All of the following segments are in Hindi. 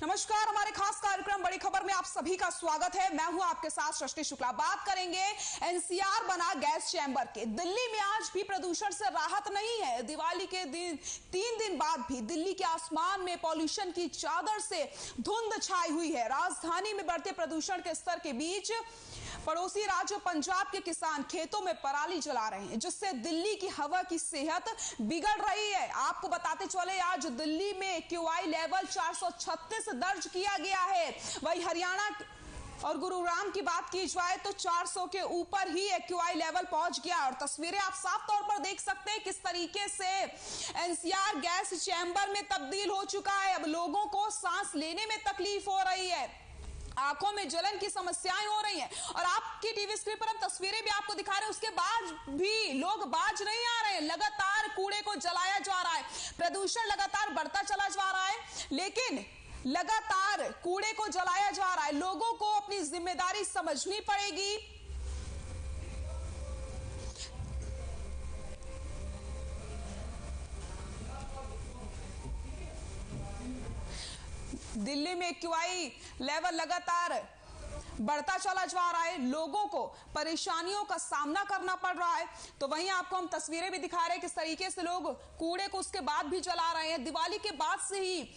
नमस्कार, हमारे खास कार्यक्रम बड़ी खबर में आप सभी का स्वागत है। मैं हूं आपके साथ सृष्टि शुक्ला। बात करेंगे एनसीआर बना गैस चैम्बर के। दिल्ली में आज भी प्रदूषण से राहत नहीं है। दिवाली के दिन 3 दिन बाद भी दिल्ली के आसमान में पॉल्यूशन की चादर से धुंध छाई हुई है। राजधानी में बढ़ते प्रदूषण के स्तर के बीच पड़ोसी राज्य पंजाब के किसान खेतों में पराली जला रहे हैं, जिससे दिल्ली की हवा की सेहत बिगड़ रही है। आपको बताते चले, आज दिल्ली में QI लेवल 436 दर्ज किया गया है। वहीं हरियाणा और गुरुग्राम की बात की जाए तो 400 के ऊपर ही QI लेवल पहुंच गया। और तस्वीरें आप साफ तौर पर देख सकते हैं किस तरीके से एनसीआर गैस चैम्बर में तब्दील हो चुका है। अब लोगों को सांस लेने में तकलीफ हो रही है, आंखों में जलन की समस्याएं हो रही हैं। और आपकी टीवी स्क्रीन पर हम तस्वीरें भी आपको दिखा रहे हैं, उसके बाद भी लोग बाज नहीं आ रहे हैं। लगातार कूड़े को जलाया जा रहा है, प्रदूषण लगातार बढ़ता चला जा रहा है, लेकिन लगातार कूड़े को जलाया जा रहा है। लोगों को अपनी जिम्मेदारी समझनी पड़ेगी। दिल्ली में QI लेवल लगातार बढ़ता चला जा रहा है, लोगों को परेशानियों का सामना करना पड़ रहा है। तो वहीं आपको हम तस्वीरें भी दिखा रहे हैं किस तरीके से लोग कूड़े को उसके बाद भी जला रहे हैं। दिवाली के बाद से ही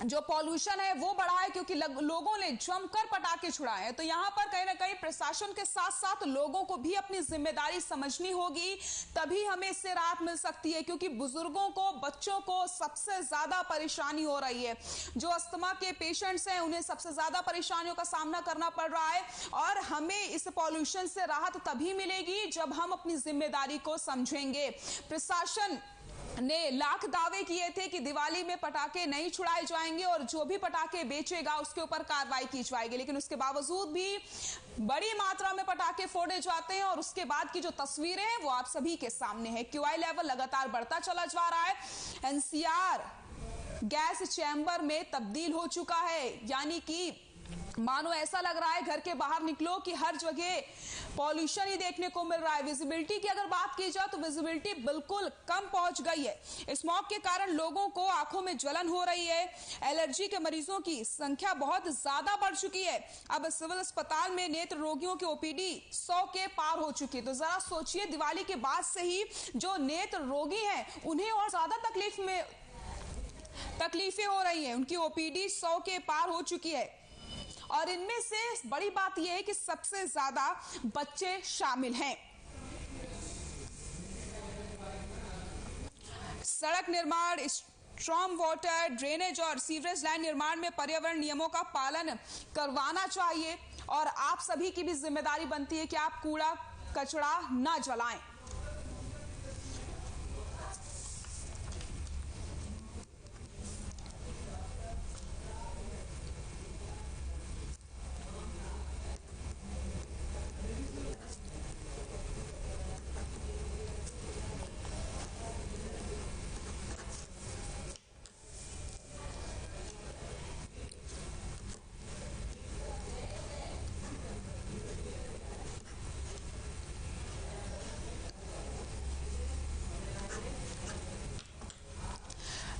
जो पॉल्यूशन है वो बढ़ा है, क्योंकि लोगों ने जमकर पटाखे छुड़ाए हैं। तो यहां पर कहीं ना कहीं प्रशासन के साथ साथ लोगों को भी अपनी जिम्मेदारी समझनी होगी, तभी हमें इससे राहत मिल सकती है। क्योंकि बुजुर्गों को, बच्चों को सबसे ज्यादा परेशानी हो रही है। जो अस्थमा के पेशेंट्स हैं उन्हें सबसे ज्यादा परेशानियों का सामना करना पड़ रहा है। और हमें इस पॉल्यूशन से राहत तभी मिलेगी जब हम अपनी जिम्मेदारी को समझेंगे। प्रशासन ने लाख दावे किए थे कि दिवाली में पटाखे नहीं छुड़ाए जाएंगे और जो भी पटाखे बेचेगा उसके ऊपर कार्रवाई की जाएगी, लेकिन उसके बावजूद भी बड़ी मात्रा में पटाखे फोड़े जाते हैं। और उसके बाद की जो तस्वीरें हैं वो आप सभी के सामने है। QI लेवल लगातार बढ़ता चला जा रहा है। एनसीआर गैस चैम्बर में तब्दील हो चुका है, यानी कि मानो ऐसा लग रहा है घर के बाहर निकलो कि हर जगह पॉल्यूशन ही देखने को मिल रहा है। विजिबिलिटी की अगर बात की जाए तो विजिबिलिटी बिल्कुल कम पहुंच गई है। स्मॉग के कारण लोगों को आंखों में जलन हो रही है। एलर्जी के मरीजों की संख्या बहुत ज्यादा बढ़ चुकी है। अब सिविल अस्पताल में नेत्र रोगियों की OPD 100 के पार हो चुकी है। तो जरा सोचिए, दिवाली के बाद से ही जो नेत्र रोगी हैं उन्हें और ज्यादा तकलीफें हो रही है। उनकी OPD 100 के पार हो चुकी है। और इनमें से बड़ी बात यह है कि सबसे ज्यादा बच्चे शामिल हैं। सड़क निर्माण, स्ट्रॉम वाटर, ड्रेनेज और सीवरेज लाइन निर्माण में पर्यावरण नियमों का पालन करवाना चाहिए। और आप सभी की भी जिम्मेदारी बनती है कि आप कूड़ा कचरा ना जलाएं।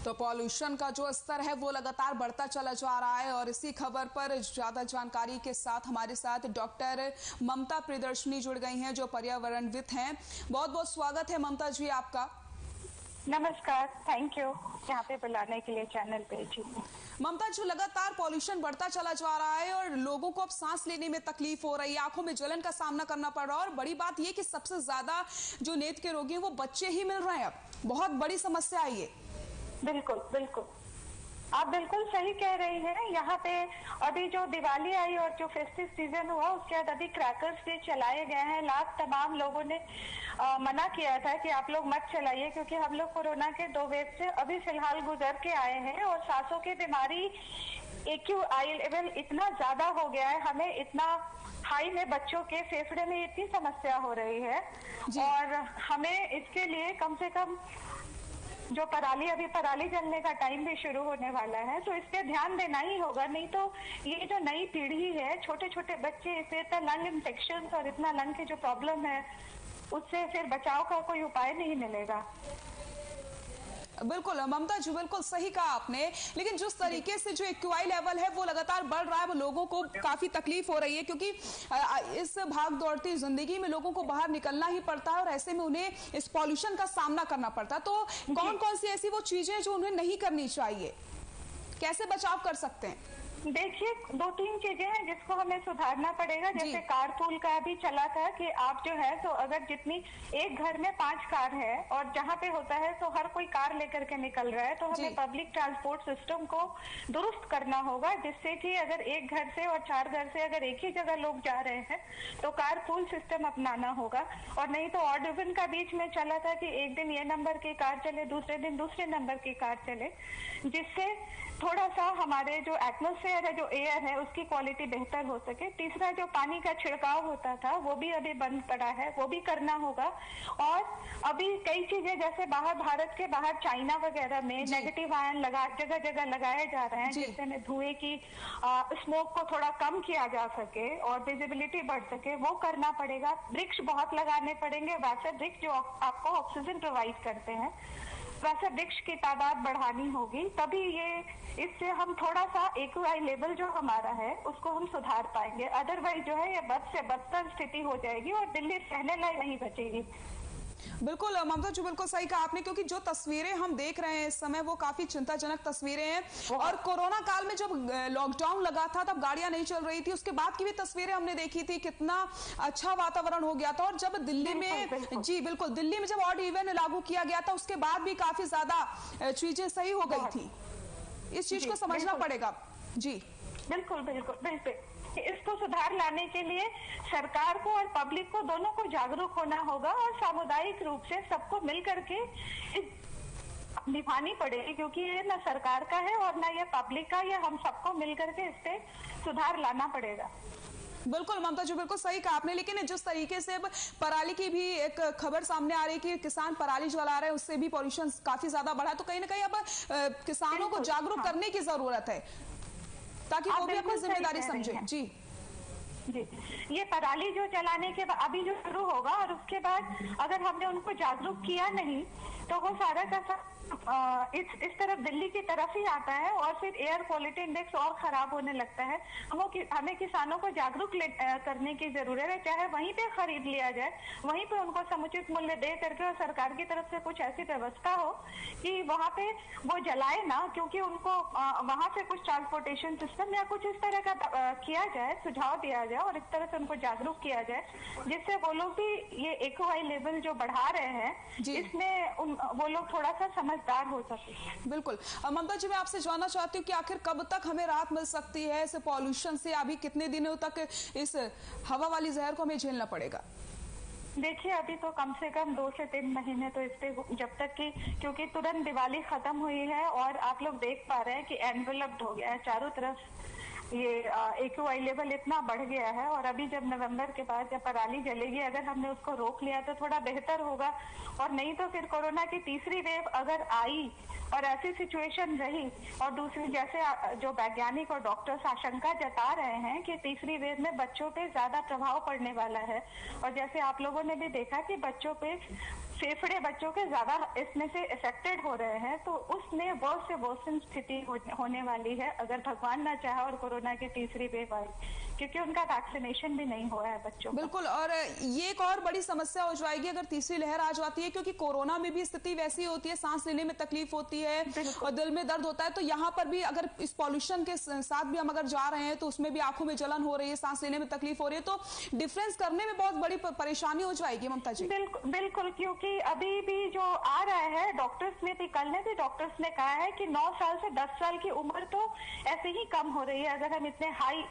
तो पॉल्यूशन का जो स्तर है वो लगातार बढ़ता चला जा रहा है। और इसी खबर पर ज्यादा जानकारी के साथ हमारे साथ डॉक्टर ममता प्रियदर्शनी जुड़ गई हैं, जो पर्यावरणविद हैं। बहुत बहुत स्वागत है ममता जी आपका। नमस्कार, थैंक यू यहाँ पे बुलाने के लिए चैनल पे। जी ममता जी, लगातार पॉल्यूशन बढ़ता चला जा रहा है और लोगों को अब सांस लेने में तकलीफ हो रही है, आंखों में जलन का सामना करना पड़ रहा है। और बड़ी बात यह कि सबसे ज्यादा जो नेत्र के रोगी हैं वो बच्चे ही मिल रहे हैं। अब बहुत बड़ी समस्या है ये। बिल्कुल बिल्कुल, आप बिल्कुल सही कह रही हैं। यहाँ पे अभी जो दिवाली आई और जो फेस्टिव सीजन हुआ उसके बाद अभी क्रैकर्स भी चलाए गए हैं। तमाम लोगों ने मना किया था कि आप लोग मत चलाइए, क्योंकि हम लोग कोरोना के 2 वेव से अभी फिलहाल गुजर के आए हैं। और सांसों की बीमारी AQI लेवल इतना ज्यादा हो गया है, हमें इतना हाई में बच्चों के फेफड़े में इतनी समस्या हो रही है। और हमें इसके लिए कम से कम जो अभी पराली जलने का टाइम भी शुरू होने वाला है, तो इस पे ध्यान देना ही होगा। नहीं तो ये जो नई पीढ़ी है, छोटे छोटे बच्चे, इससे इतना लंग इन्फेक्शन और इतना लंग की जो प्रॉब्लम है, उससे फिर बचाव का कोई उपाय नहीं मिलेगा। बिल्कुल ममता जी, बिल्कुल सही कहा आपने। लेकिन जिस तरीके से जो एक्यूआई लेवल है वो लगातार बढ़ रहा है, वो लोगों को काफी तकलीफ हो रही है, क्योंकि इस भाग दौड़ती जिंदगी में लोगों को बाहर निकलना ही पड़ता है और ऐसे में उन्हें इस पॉल्यूशन का सामना करना पड़ता है। तो कौन कौन सी ऐसी वो चीजें जो उन्हें नहीं करनी चाहिए, कैसे बचाव कर सकते हैं? देखिए, 2-3 चीजें हैं जिसको हमें सुधारना पड़ेगा। जैसे कारपूल का अभी चला था कि आप जो है तो अगर जितनी एक घर में 5 कार है और जहाँ पे होता है तो हर कोई कार लेकर के निकल रहा है, तो हमें पब्लिक ट्रांसपोर्ट सिस्टम को दुरुस्त करना होगा, जिससे कि अगर एक घर से और 4 घर से अगर एक ही जगह लोग जा रहे हैं तो कारपूल सिस्टम अपनाना होगा। और नहीं तो ऑड इवन का बीच में चला था कि एक दिन ये नंबर की कार चले, दूसरे दिन दूसरे नंबर की कार चले, जिससे थोड़ा सा हमारे जो एटमॉस्फेयर है, जो एयर है, उसकी क्वालिटी बेहतर हो सके। तीसरा, जो पानी का छिड़काव होता था वो भी अभी बंद पड़ा है, वो भी करना होगा। और अभी कई चीजें जैसे बाहर, भारत के बाहर चाइना वगैरह में नेगेटिव आयन जगह जगह लगाए जा रहे हैं, जिससे में धुएं की स्मोक को थोड़ा कम किया जा सके और विजिबिलिटी बढ़ सके, वो करना पड़ेगा। वृक्ष बहुत लगाने पड़ेंगे, वैसे वृक्ष जो आपको ऑक्सीजन प्रोवाइड करते हैं, वैसे वृक्ष की तादाद बढ़ानी होगी, तभी ये इससे हम थोड़ा सा एक्यूआई लेवल जो हमारा है उसको हम सुधार पाएंगे। अदरवाइज जो है ये बद से बदतर स्थिति हो जाएगी और दिल्ली रहने लायक नहीं बचेगी। बिल्कुल ममता जी, बिल्कुल सही कहा आपने, क्योंकि जो तस्वीरें हम देख रहे हैं इस समय वो काफी चिंताजनक तस्वीरें हैं। और कोरोना काल में जब लॉकडाउन लगा था तब गाड़ियां नहीं चल रही थी, उसके बाद की भी तस्वीरें हमने देखी थी, कितना अच्छा वातावरण हो गया था। और जब दिल्ली में जी बिल्कुल, दिल्ली में जब ऑड इवन लागू किया गया था उसके बाद भी काफी ज्यादा चीजें सही हो गई थी। इस चीज को समझना पड़ेगा। जी बिल्कुल बिल्कुल बिल्कुल। इसको सुधार लाने के लिए सरकार को और पब्लिक को दोनों को जागरूक होना होगा और सामुदायिक रूप से सबको मिल करके निभानी पड़ेगी, क्योंकि ये ना सरकार का है और ना ये पब्लिक का, ये हम सबको मिल करके इस पे सुधार लाना पड़ेगा। बिल्कुल ममता जी, बिल्कुल सही कहा आपने। लेकिन जिस तरीके से पराली की भी एक खबर सामने आ रही है कि किसान पराली जला रहे हैं, उससे भी पॉल्यूशन काफी ज्यादा बढ़ा, तो कहीं ना कहीं अब किसानों को जागरूक करने की जरूरत है ताकि वो भी अपनी जिम्मेदारी समझे। जी जी, ये पराली जो जलाने के बाद अभी जो शुरू होगा और उसके बाद अगर हमने उनको जागरूक किया नहीं तो वो सारा का इस तरफ दिल्ली की तरफ ही आता है और फिर एयर क्वालिटी इंडेक्स और खराब होने लगता है। हमें किसानों को जागरूक करने की जरूरत है, चाहे वहीं पे खरीद लिया जाए, वहीं पे उनको समुचित मूल्य दे करके और सरकार की तरफ से कुछ ऐसी व्यवस्था हो कि वहां पे वो जलाए ना, क्योंकि उनको वहां से कुछ ट्रांसपोर्टेशन सिस्टम या कुछ इस तरह का किया जाए, सुझाव दिया जाए और इस तरह से उनको जागरूक किया जाए, जिससे वो लोग भी ये एक्यूआई लेवल जो बढ़ा रहे हैं इसमें वो लोग थोड़ा सा समझदार हो सके। बिल्कुल ममता जी, मैं आपसे जानना चाहती हूँ कि आखिर कब तक हमें राहत मिल सकती है इस पॉल्यूशन से? अभी कितने दिनों तक इस हवा वाली जहर को हमें झेलना पड़ेगा? देखिए, अभी तो कम से कम 2 से 3 महीने तो इस पे, जब तक कि, क्योंकि तुरंत दिवाली खत्म हुई है और आप लोग देख पा रहे हैं कि एनवेलप्ड हो गया है चारों तरफ, ये एक्यूआई लेवल इतना बढ़ गया है। और अभी जब नवंबर के बाद जब पराली जलेगी, अगर हमने उसको रोक लिया तो थोड़ा बेहतर होगा, और नहीं तो फिर कोरोना की तीसरी वेव अगर आई और ऐसी सिचुएशन रही, और दूसरी जैसे जो वैज्ञानिक और डॉक्टर्स आशंका जता रहे हैं कि तीसरी वेव में बच्चों पे ज्यादा प्रभाव पड़ने वाला है, और जैसे आप लोगों ने भी देखा कि बच्चों पे फेफड़े बच्चों के ज्यादा इसमें से इफेक्टेड हो रहे हैं, तो उसमें वर्ष से वर्सन स्थिति होने वाली है अगर भगवान ना चाहे और कोरोना की तीसरी वेव आई, क्योंकि उनका वैक्सीनेशन भी नहीं हुआ है बच्चों। बिल्कुल, और ये एक और बड़ी समस्या हो जाएगी अगर तीसरी लहर आ जाती है, क्योंकि कोरोना में भी स्थिति वैसी होती है, सांस लेने में तकलीफ होती है और दिल में दर्द होता है। तो यहाँ पर भी अगर इस पॉल्यूशन के साथ भी हम अगर जा रहे हैं तो उसमें भी आंखों में जलन हो रही है, सांस लेने में तकलीफ हो रही है, तो डिफरेंस करने में बहुत बड़ी परेशानी हो जाएगी ममता जी। बिल्कुल, क्योंकि अभी भी जो आ रहा है, डॉक्टर्स ने भी, कल ने भी डॉक्टर्स ने कहा है कि 9 साल से 10 साल की उम्र तो ऐसे ही कम हो रही है अगर हम इतने हाई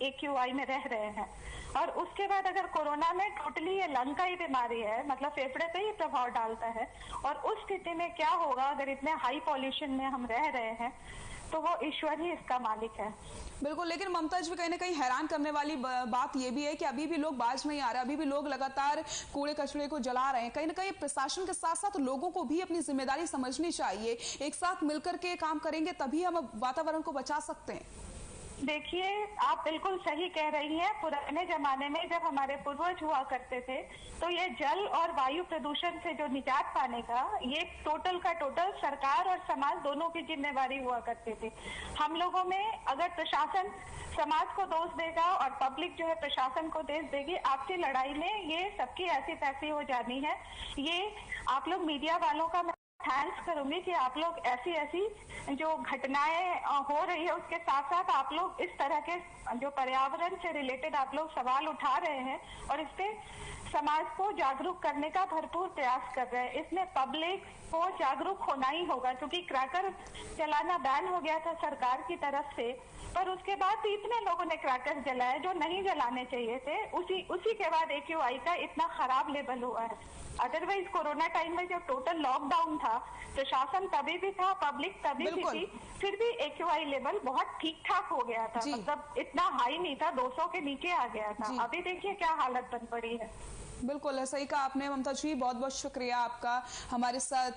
एक्यूआई में रह रहे हैं। और उसके बाद अगर कोरोना में टोटली ये लंग का ही बीमारी है, मतलब फेफड़े पे ही प्रभाव डालता है, और उस स्थिति में क्या होगा अगर इतने हाई पॉल्यूशन में हम रह रहे हैं, तो वो ईश्वर ही इसका मालिक है। बिल्कुल, लेकिन ममता जी, कहीं ना कहीं हैरान करने वाली बात यह भी है कि अभी भी लोग बाज नहीं आ रहे, अभी भी लोग लगातार कूड़े कचरे को जला रहे हैं। कहीं ना कहीं प्रशासन के साथ साथ लोगों को भी अपनी जिम्मेदारी समझनी चाहिए। एक साथ मिलकर के काम करेंगे तभी हम वातावरण को बचा सकते हैं। देखिए, आप बिल्कुल सही कह रही हैं। पुराने जमाने में जब हमारे पूर्वज हुआ करते थे, तो ये जल और वायु प्रदूषण से जो निजात पाने का, ये टोटल का टोटल सरकार और समाज दोनों की जिम्मेवारी हुआ करते थे। हम लोगों में अगर प्रशासन समाज को दोष देगा और पब्लिक जो है प्रशासन को दोष देगी, आपसी लड़ाई में ये सबकी ऐसी तैसी हो जानी है। ये आप लोग मीडिया वालों का थैंक्स करूंगी कि आप लोग ऐसी ऐसी जो घटनाएं हो रही है उसके साथ साथ आप लोग इस तरह के जो पर्यावरण से रिलेटेड आप लोग सवाल उठा रहे हैं और इस पे समाज को जागरूक करने का भरपूर प्रयास कर रहे हैं। इसमें पब्लिक को जागरूक होना ही होगा, क्योंकि क्रैकर जलाना बैन हो गया था सरकार की तरफ से, पर उसके बाद भी इतने लोगों ने क्रैकर जलाए जो नहीं जलाने चाहिए थे। उसी के बाद AQI का इतना खराब लेवल हुआ है। अदरवाइज कोरोना टाइम में जो टोटल लॉकडाउन था, प्रशासन तभी भी था, पब्लिक तभी भी थी, फिर भी AQI लेवल बहुत ठीक ठाक हो गया था। मतलब इतना हाई नहीं था, 200 के नीचे आ गया था। अभी देखिए क्या हालत बन पड़ी है। बिल्कुल सही कहा आपने ममता जी, बहुत बहुत शुक्रिया आपका हमारे साथ